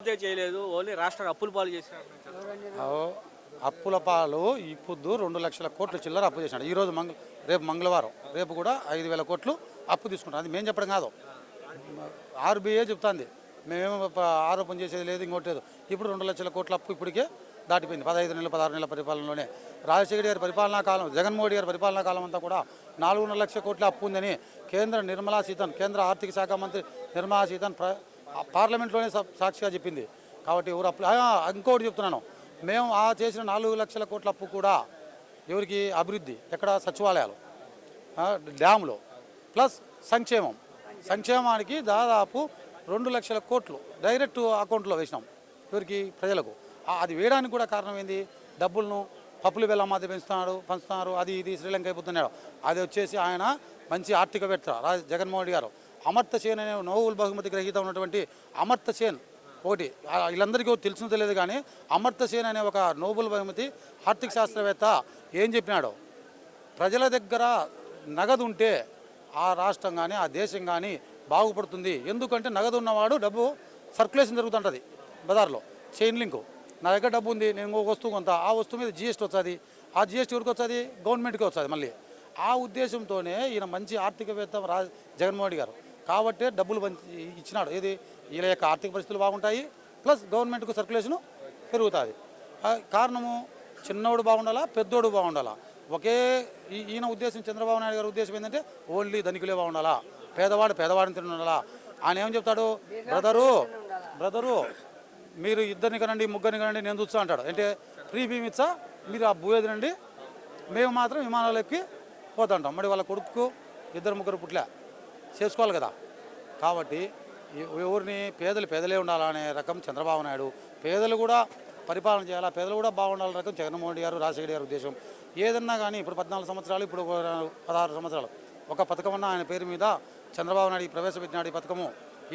చేయలేదు. ఓన్లీ రాష్ట్రాన్ని అప్పుల పాలు చేసినారు. అప్పుల పాలు ఇప్పుడు 2,00,000 కోట్లు చిల్లర అప్పు చేసినాడు. ఈరోజు రేపు మంగళవారం, రేపు కూడా 5,000 కోట్లు అప్పు తీసుకుంటాం. అది మేము చెప్పడం కాదు, ఆర్బీఐ చెప్తుంది. మేమేమో ఆరోపణ చేసేది లేదు, ఇంకోటి లేదు. ఇప్పుడు 2,00,000 కోట్ల అప్పు ఇప్పటికే దాటిపోయింది. 15 నెలలు 16 నెలల పరిపాలనలోనే. రాజశేఖర గారి పరిపాలనా కాలం, జగన్మోహన్ గారి పరిపాలనా కాలం అంతా కూడా 4,500 లక్షల కోట్ల అప్పు ఉందని కేంద్ర ఆర్థిక శాఖ మంత్రి నిర్మలా సీతారామన్ పార్లమెంట్లోనే సాక్షిగా చెప్పింది. కాబట్టి ఎవరు అప్పు ఇంకోటి చెప్తున్నాను, మేము చేసిన 4 లక్షల కోట్ల అప్పు కూడా ఎవరికి అభివృద్ధి, ఎక్కడ సచివాలయాలు, డ్యాములు, ప్లస్ సంక్షేమానికి దాదాపు 2 లక్షల కోట్లు డైరెక్ట్ అకౌంట్లో వేసినాం. ఎవరికి? ప్రజలకు. అది వేయడానికి కూడా కారణం ఏంది? డబ్బులను పప్పులు బెల్లం మాది పంచుతున్నారు, అది ఇది శ్రీలంక అయిపోతున్నాడు. అది వచ్చేసి ఆయన మంచి ఆర్థికవేత్త జగన్మోహన్ గారు. అమర్త్య సేన్ అనే నోబెల్ బహుమతి గ్రహీత ఉన్నటువంటి అమర్త్య సేన్ ఒకటి వీళ్ళందరికీ తెలిసిన తెలియదు, కానీ అమర్త్య సేన్ అనే ఒక నోబెల్ బహుమతి ఆర్థిక శాస్త్రవేత్త ఏం చెప్పినాడో, ప్రజల దగ్గర నగదు ఉంటే ఆ రాష్ట్రం కానీ ఆ దేశం కానీ బాగుపడుతుంది. ఎందుకంటే నగదు ఉన్నవాడు డబ్బు సర్క్యులేషన్ జరుగుతుంటుంది బజార్లో, చైన్ లింకు. నా దగ్గర డబ్బు ఉంది, నేను ఇంకొక వస్తువు కొంత, ఆ వస్తువు మీద జీఎస్టీ వస్తుంది, ఆ జీఎస్టీ ఎవరికి వస్తుంది? గవర్నమెంట్కి వస్తుంది. మళ్ళీ ఆ ఉద్దేశంతోనే ఈయన మంచి ఆర్థికవేత్త జగన్మోహన్ గారు. కాబట్టి డబ్బులు ఇచ్చినాడు. ఏది? వీళ్ళ యొక్క ఆర్థిక పరిస్థితులు బాగుంటాయి, ప్లస్ గవర్నమెంట్కు సర్క్యులేషను పెరుగుతుంది. కారణము చిన్నోడు బాగుండాలా, పెద్దోడు బాగుండాలా. ఈయన ఉద్దేశం, చంద్రబాబు నాయుడు గారి ఉద్దేశం ఏంటంటే ఓన్లీ ధనికులే బాగుండాలా, పేదవాడిని తినాలా. ఆయన ఏం చెప్తాడు? బ్రదరు మీరు ఇద్దరిని కనండి, ముగ్గురిని కనండి, నేను చూస్తా అంటాడు. అంటే ఫ్రీ బీమ్ ఇచ్చా, మీరు ఆ భూయేది రండి, మేము మాత్రం విమానాలు ఎక్కి పోతుంటాం. మరి వాళ్ళ కొడుకు 2-3 పుట్ల చేసుకోవాలి కదా. కాబట్టి ఎవరిని పేదలే ఉండాలనే రకం చంద్రబాబు నాయుడు, పేదలు కూడా పరిపాలన చేయాలా, పేదలు కూడా బాగుండాలనే రకం జగన్మోహన్ గారు, రాజశేఖర గారి ఉద్దేశం. ఏదన్నా కానీ ఇప్పుడు 14 సంవత్సరాలు, ఇప్పుడు 16 సంవత్సరాలు ఒక పథకం అన్న ఆయన పేరు మీద చంద్రబాబు నాయుడు ప్రవేశపెట్టినాడు.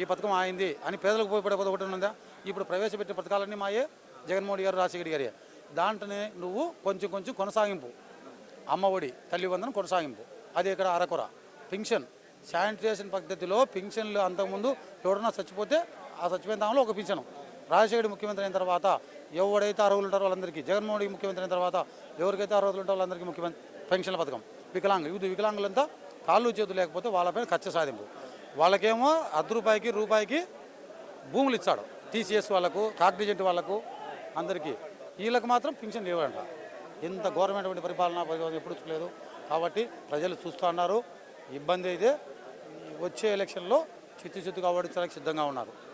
ఈ పథకం ఆయింది అని పేదలకు పోయిపడే ఒకటి ఉందా? ఇప్పుడు ప్రవేశపెట్టిన పథకాలన్నీ మాయే, జగన్మోహన్ గారు, రాజశేఖర గారి. దాంట్లోనే నువ్వు కొంచెం కొనసాగింపు, అమ్మఒడి, తల్లివందనం కొనసాగింపు, అది ఇక్కడ అరకొర. పింఛన్, శానిటేషన్ పద్ధతిలో పింఛన్లు అంతకుముందు ఎవరన్నా చచ్చిపోతే ఆ చచ్చిపోయిన దానిలో ఒక పింఛను. రాజశేఖర ముఖ్యమంత్రి అయిన తర్వాత ఎవరైతే అర్హులు ఉంటారో వాళ్ళందరికీ, జగన్మోహన్ ముఖ్యమంత్రి అయిన తర్వాత ఎవరికైతే అర్హులు ఉంటారో వాళ్ళందరికీ ముఖ్యమంత్రి పెన్షన్ల పథకం. వికలాంగులంతా కాళ్ళు చేతులు లేకపోతే వాళ్ళపైన కక్ష సాధింపు. వాళ్ళకేమో రూపాయికి భూములు ఇచ్చాడు, టీసీఎస్ వాళ్ళకు, కాగ్నిజెంట్ వాళ్ళకు, అందరికీ. వీళ్ళకి మాత్రం పింఛన్ లేవంట. ఇంత గవర్నమెంట్ పరిపాలన ఎప్పుడు చూడలేదు. కాబట్టి ప్రజలు చూస్తూ ఉన్నారు. ఇబ్బంది అయితే వచ్చే ఎలక్షన్లో చిత్తుగా ఓడించడానికి సిద్ధంగా ఉన్నారు.